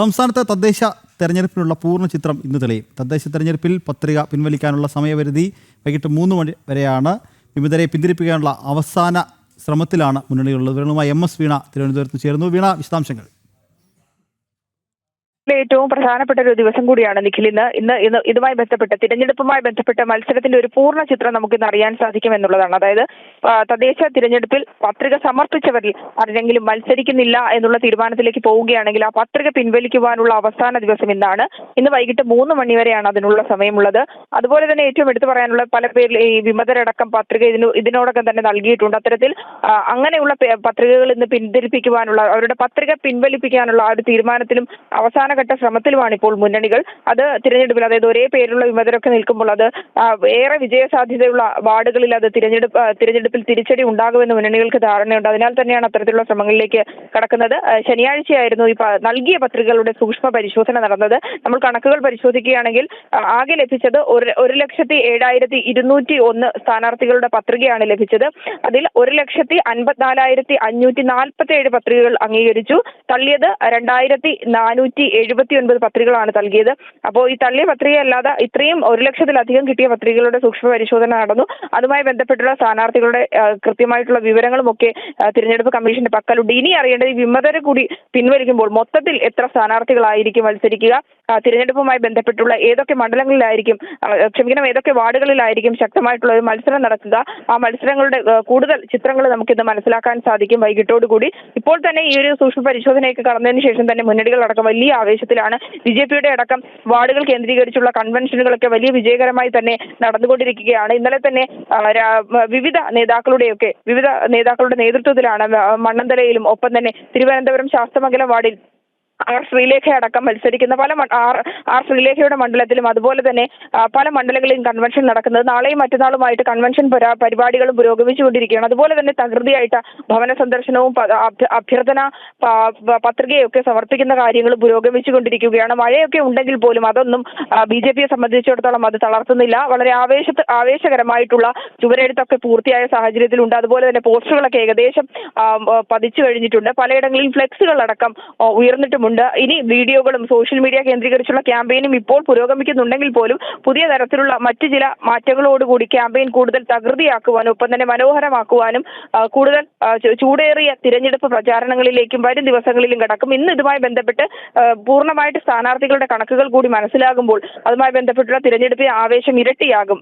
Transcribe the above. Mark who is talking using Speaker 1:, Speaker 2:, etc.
Speaker 1: സംസ്ഥാനത്തെ തദ്ദേശ തെരഞ്ഞെടുപ്പിനുള്ള പൂർണ്ണ ചിത്രം ഇന്ന് തെളിയും. തദ്ദേശ തെരഞ്ഞെടുപ്പിൽ പത്രിക പിൻവലിക്കാനുള്ള സമയപരിധി വൈകിട്ട് 3 മണി വരെയാണ്. വിമതരെ പിന്തിരിപ്പിക്കാനുള്ള അവസാന ശ്രമത്തിലാണ് മുന്നണികളുള്ളത്. വിവരങ്ങളുമായി MS വീണ തിരുവനന്തപുരത്ത് ചേർന്നു. വീണ, വിശദാംശങ്ങൾ.
Speaker 2: ഏറ്റവും പ്രധാനപ്പെട്ട ഒരു ദിവസം കൂടിയാണ് നിഖിൽ. ഇന്ന് ഇതുമായി ബന്ധപ്പെട്ട് തിരഞ്ഞെടുപ്പുമായി ബന്ധപ്പെട്ട മത്സരത്തിന്റെ ഒരു പൂർണ്ണ ചിത്രം നമുക്ക് ഇന്ന് അറിയാൻ സാധിക്കും എന്നുള്ളതാണ്. അതായത് തദ്ദേശ തിരഞ്ഞെടുപ്പിൽ പത്രിക സമർപ്പിച്ചവരിൽ ആരെങ്കിലും മത്സരിക്കുന്നില്ല എന്നുള്ള തീരുമാനത്തിലേക്ക് പോവുകയാണെങ്കിൽ ആ പത്രിക പിൻവലിക്കുവാനുള്ള അവസാന ദിവസം ഇന്നാണ്. ഇന്ന് വൈകിട്ട് 3 മണി വരെയാണ് അതിനുള്ള സമയമുള്ളത്. അതുപോലെ തന്നെ ഏറ്റവും എടുത്തു പറയാനുള്ള പല പേരിൽ ഈ വിമതരടക്കം പത്രിക ഇതിനോടകം തന്നെ നൽകിയിട്ടുണ്ട്. അത്തരത്തിൽ അങ്ങനെയുള്ള പത്രികകൾ ഇന്ന് പിന്തിരിപ്പിക്കുവാനുള്ള അവരുടെ പത്രിക പിൻവലിപ്പിക്കാനുള്ള ആ ഒരു തീരുമാനത്തിലും അവസാനഘട്ട ശ്രമത്തിലുമാണ് ഇപ്പോൾ മുന്നണികൾ. അത് തിരഞ്ഞെടുപ്പിൽ, അതായത് ഒരേ പേരിലുള്ള വിമതരൊക്കെ നിൽക്കുമ്പോൾ അത് ഏറെ വിജയസാധ്യതയുള്ള വാർഡുകളിൽ അത് തിരഞ്ഞെടുപ്പിൽ തിരിച്ചടി ഉണ്ടാകുമെന്ന് മുന്നണികൾക്ക് ധാരണയുണ്ട്. അതിനാൽ തന്നെയാണ് അത്തരത്തിലുള്ള ശ്രമങ്ങളിലേക്ക് കടക്കുന്നത്. ശനിയാഴ്ചയായിരുന്നു ഈ നൽകിയ പത്രികകളുടെ സൂക്ഷ്മ പരിശോധന നടന്നത്. നമ്മൾ കണക്കുകൾ പരിശോധിക്കുകയാണെങ്കിൽ ആകെ ലഭിച്ചത് 1,07,201 സ്ഥാനാർത്ഥികളുടെ പത്രികയാണ് ലഭിച്ചത്. അതിൽ 1,54,547 പത്രികകൾ അംഗീകരിച്ചു. തള്ളിയത് 2,479 പത്രികകളാണ് നൽകിയത്. അപ്പോൾ ഈ തള്ളിയ പത്രികയല്ലാതെ ഇത്രയും 1,00,000-ലധികം കിട്ടിയ പത്രികകളുടെ സൂക്ഷ്മ പരിശോധന നടന്നു. അതുമായി ബന്ധപ്പെട്ടുള്ള സ്ഥാനാർത്ഥികളുടെ കൃത്യമായിട്ടുള്ള വിവരങ്ങളും ഒക്കെ തിരഞ്ഞെടുപ്പ് കമ്മീഷന്റെ പക്കലുണ്ട്. ഇനി അറിയേണ്ടത് ഈ വിമതരെ കൂടി പിൻവലിക്കുമ്പോൾ മൊത്തത്തിൽ എത്ര സ്ഥാനാർത്ഥികളായിരിക്കും മത്സരിക്കുക, തിരഞ്ഞെടുപ്പുമായി ബന്ധപ്പെട്ടുള്ള ഏതൊക്കെ വാർഡുകളിലായിരിക്കും ശക്തമായിട്ടുള്ള ഒരു മത്സരം നടക്കുക, ആ മത്സരങ്ങളുടെ കൂടുതൽ ചിത്രങ്ങൾ നമുക്കിന്ന് മനസ്സിലാക്കാൻ സാധിക്കും വൈകിട്ടോടുകൂടി. ഇപ്പോൾ തന്നെ ഈ ഒരു സൂക്ഷ്മ പരിശോധനയൊക്കെ കടന്നതിന് ശേഷം തന്നെ മുന്നണികൾ അടക്കം വലിയ ആവേശത്തിലാണ്. BJPയുടെ അടക്കം വാർഡുകൾ കേന്ദ്രീകരിച്ചുള്ള കൺവെൻഷനുകളൊക്കെ വലിയ വിജയകരമായി തന്നെ നടന്നുകൊണ്ടിരിക്കുകയാണ്. ഇന്നലെ തന്നെ വിവിധ നേതാക്കളുടെ നേതൃത്വത്തിലാണ് മണ്ണന്തലയിലും ഒപ്പം തന്നെ തിരുവനന്തപുരം ശാസ്തമംഗലം വാർഡിൽ ശ്രീലേഖ അടക്കം മത്സരിക്കുന്ന ശ്രീലേഖയുടെ മണ്ഡലത്തിലും അതുപോലെ തന്നെ പല മണ്ഡലങ്ങളിലും കൺവെൻഷൻ നടക്കുന്നത്. നാളെയും മറ്റന്നാളുമായിട്ട് കൺവെൻഷൻ പരിപാടികളും പുരോഗമിച്ചുകൊണ്ടിരിക്കുകയാണ്. അതുപോലെ തന്നെ തകൃതിയായിട്ട് ഭവന സന്ദർശനവും അഭ്യർത്ഥന പത്രികയൊക്കെ സമർപ്പിക്കുന്ന കാര്യങ്ങളും പുരോഗമിച്ചുകൊണ്ടിരിക്കുകയാണ്. മഴയൊക്കെ ഉണ്ടെങ്കിൽ പോലും അതൊന്നും BJPയെ സംബന്ധിച്ചിടത്തോളം അത് തളർത്തുന്നില്ല. വളരെ ആവേശകരമായിട്ടുള്ള ചുവരെഴുത്തൊക്കെ പൂർത്തിയായ സാഹചര്യത്തിലുണ്ട്. അതുപോലെ തന്നെ പോസ്റ്ററുകളൊക്കെ ഏകദേശം പതിച്ചു കഴിഞ്ഞിട്ടുണ്ട്. പലയിടങ്ങളിൽ ഫ്ലെക്സുകൾ അടക്കം ഉയർന്നിട്ടുമുണ്ട്. ഇനി വീഡിയോകളും സോഷ്യൽ മീഡിയ കേന്ദ്രീകരിച്ചുള്ള ക്യാമ്പയിനും ഇപ്പോൾ പുരോഗമിക്കുന്നുണ്ടെങ്കിൽ പോലും പുതിയ തരത്തിലുള്ള മറ്റു ചില മാറ്റങ്ങളോടുകൂടി ക്യാമ്പയിൻ കൂടുതൽ തകൃതിയാക്കുവാനും ഒപ്പം തന്നെ മനോഹരമാക്കുവാനും കൂടുതൽ ചൂടേറിയ തിരഞ്ഞെടുപ്പ് പ്രചാരണങ്ങളിലേക്കും വരും ദിവസങ്ങളിലും കടക്കും. ഇന്ന് ഇതുമായി ബന്ധപ്പെട്ട് പൂർണ്ണമായിട്ട് സ്ഥാനാർത്ഥികളുടെ കണക്കുകൾ കൂടി മനസ്സിലാകുമ്പോൾ അതുമായി ബന്ധപ്പെട്ടുള്ള തിരഞ്ഞെടുപ്പിന് ആവേശം ഇരട്ടിയാകും.